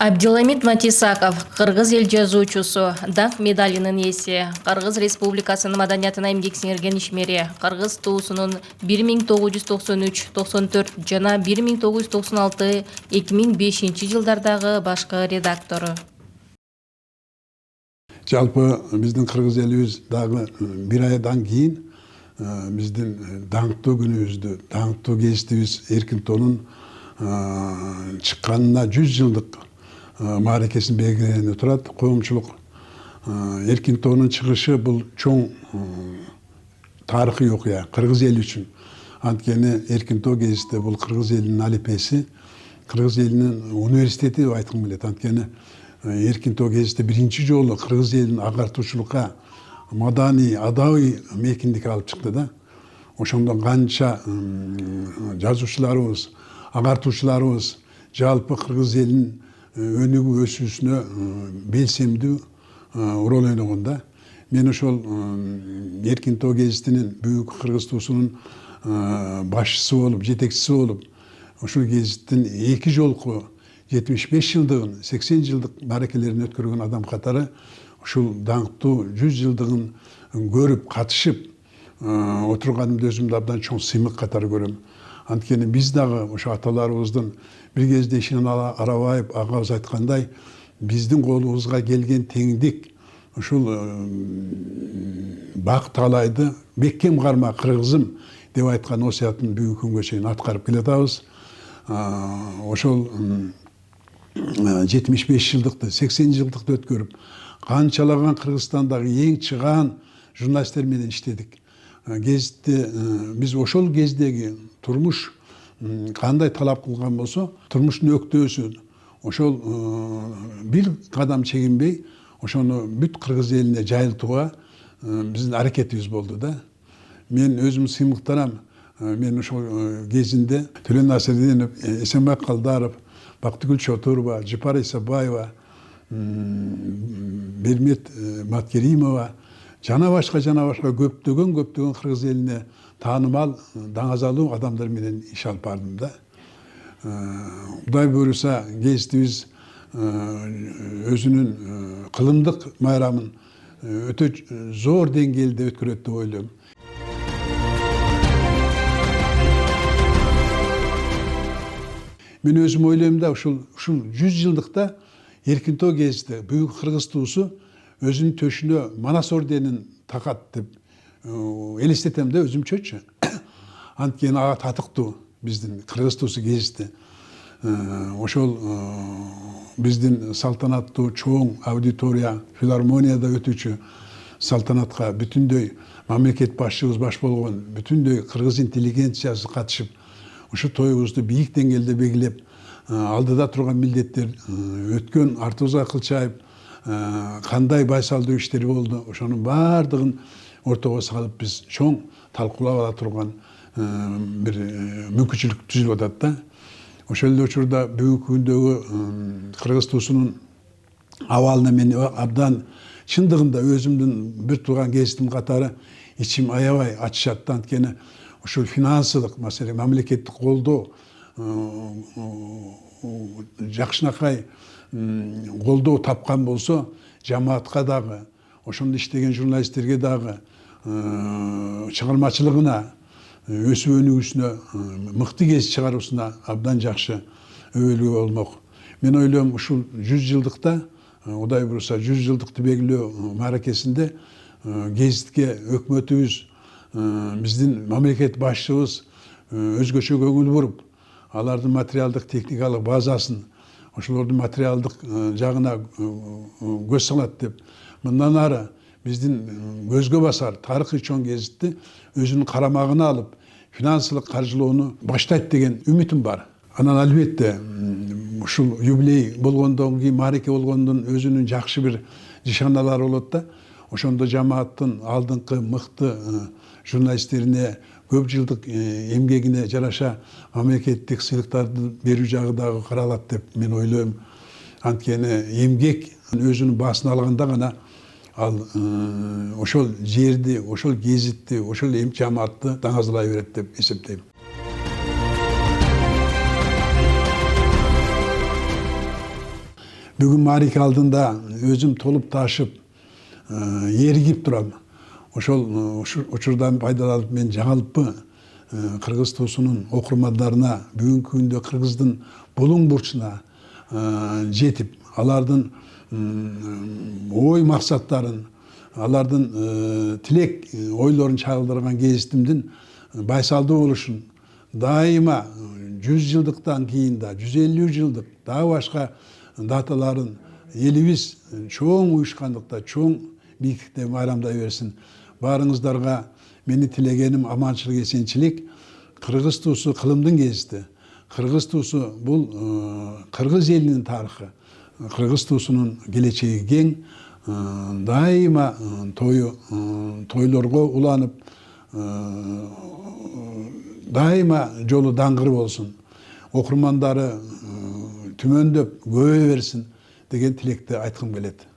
Абдиламид Матисаков, Кыргыз эл жазуучусу, даңк медалинин ээси, Кыргыз Республикасынын маданиятына эмгек сиңирген ишмери, Кыргыз туусунун 1993-94 жана 1996-2005 жылдардагы башкы редактору. Жалпы биздин кыргыз элибиз дагы бир айдан кийин биздин даңктуу күнүбүздү, даңктуу гезитибиз Эркинтоонун чыкканына 100 жылдык мааракесин белгилегенине турат. Коомчулук Эркинтоонун чыгышы бул чоң тарыхый окуя кыргыз эли үчүн. Анткени Эркинтоо гезити бул кыргыз элинин алипеси, кыргыз элинин университети деп айткым келет. Анткени Эркинтоо гезити биринчи жолу кыргыз элин агартуучулукка маданий, адабий мейкиндик алып чыкты да. Ошондон канча жазуучуларыбыз, агартуучуларыбыз жалпы кыргыз элинин өнүгүү өсүүсүнө белсемдүү роль ойногон да. Мен ошол Эркинтоо гезитинин Büyük Кыргыз туусунун башчысы болуп, жетекчиси болуп, ошол гезиттин 2 жолку 75 жылдыгын, 80 жылдык мааракелерин өткөргөн адам катары ушул даңктуу 100 жылдыгын көрүп, катышып отурганымды өзүмдү абдан чоң сыймык катары көрөм. Анткени биз дагы ошо аталарыбыздын бир кезде ишинен арабайып агабыз айткандай, биздин колубузга келген теңдик ушул бак талайды бекем карма кыргызым деп айткан осуятын бүгүнкү күнгө чейин аткарып келатабыз. Ошол 75 жылдыкты, 80 жылдыкты өткөрүп, канчалаган Кыргызстандагы эң чыгаан журналисттер менен иштедик. Гезитти биз ошол кездеги турмуш кандай талап кылган болсо, турмуштун өктөөсүн ошол бир кадам чегинбей, ошону бүт кыргыз элине жайылтууга биздин аракетибиз болду да. Мен өзүм сыймыктарам. Мен ошол кезинде Төлөн Насирдинов, Эсенбай Калдаров, Бактыгүл Чотурова, Жыпар Исабаева, Бермет Маткеримова, жана башка көптөгөн кыргыз элине таанымал, даңазалуу адамдар менен иш алып бардым да. Кудай буйруса, гезитибиз өзүнүн кылымдык майрамын өтө зор деңгээлде өткөрөт деп ойлойм. Мен өзүм ойлойм да, ушул 100 жылдыкта Эркинтоо гезити, Büyük Кыргыз туусу өзүнүн төшүнө Манас орденин такат деп элестетем да өзүмчөчү. Анткени ага татыктуу биздин Кыргыз туусу гезити. Ошол биздин салтанаттуу чоң аудитория, филармонияда өтүүчү салтанатка бүтүндөй мамлекет башчыбыз баш болгон бүтүндөй кыргыз интеллигенциясы катышып, ушу тоюбузду бийик деңгээлде белгилеп, алдыда турган милдеттер, өткөн артыбызга кылчайып, кандай байсалдуу иштер болду, ошонун баардыгын ортого салып биз чоң талкуулап ала турган бир мүмкүнчүлүк түзүлүп атат да. Ошол эле учурда бүгүнкү күндөгү кыргыз туусунун абалына мен абдан чындыгында өзүмдүн бир тууган гезитим катары ичим аябай ачышат. Анткени ушул финансылык маселе, мамлекеттик колдоо, жакшынакай колдоо тапкан болсо, жамаатка дагы, ошондо иштеген журналисттерге дагы чыгармачылыгына, өсүп өнүгүүсүнө, мыкты гезит чыгаруусуна абдан жакшы өбөлгө болмок. Мен ойлойм, ушул 100 жылдыкта, Кудай буйруса 100 жылдыкты белгилөө мааракесинде гезитке өкмөтүбүз, биздин мамлекет башчыбыз өзгөчө көңүл буруп, алардын материалдык техникалык базасын, ошолордун материалдык жагына көз салат деп, мындан ары биздин көзгө басар тарыхый чоң гезитти өзүнүн карамагына алып, финансылык каржылоону баштайт деген үмүтүм бар. Анан албетте ушул юбилей болгондон кийин, маареке болгондон өзүнүн жакшы бир нишаналары болот да. Ошондо жамааттын алдыңкы мыкты журналисттерине көп жылдык эмгегине жараша мамлекеттик сыйлыктарды берүү жагы дагы каралат деп мен ойлойм. Анткени эмгек өзүнүн баасын алганда гана ал ошол жерди, ошол гезитти, ошол жамаатты даңазалай берет деп эсептейм. Бүгін Марик алдында өзім толып ташып, ерігіп тұрам. Ошол учурдан пайдаланып мен жаңалыппы кыргыз туусунун окурмандарына бүгүнкү күндө кыргыздын булуң бурчуна жетип, алардын ой максаттарын, алардын тилек ойлорун чагылдырган кезитимдин байсалдуу болушун, дайыма 100 жылдыктан кийин да 150 жылдык дагы башка даталарын элибиз чоң уюшкандыкта, чоң бийиктикте майрамдай берсин. Барыңыздарга мени тилегеним аманчылык, эсенчилик. Кыргыз туусу кылымдын кезити. Кыргыз туусу бул кыргыз элинин тарыхы. Кыргыз туусунун келечеги кең. Дайыма тойлорго уланып, дайыма жолу даңгыр болсун. Окурмандары түмөндөп көбөйө берсин деген тилекти айткым келет.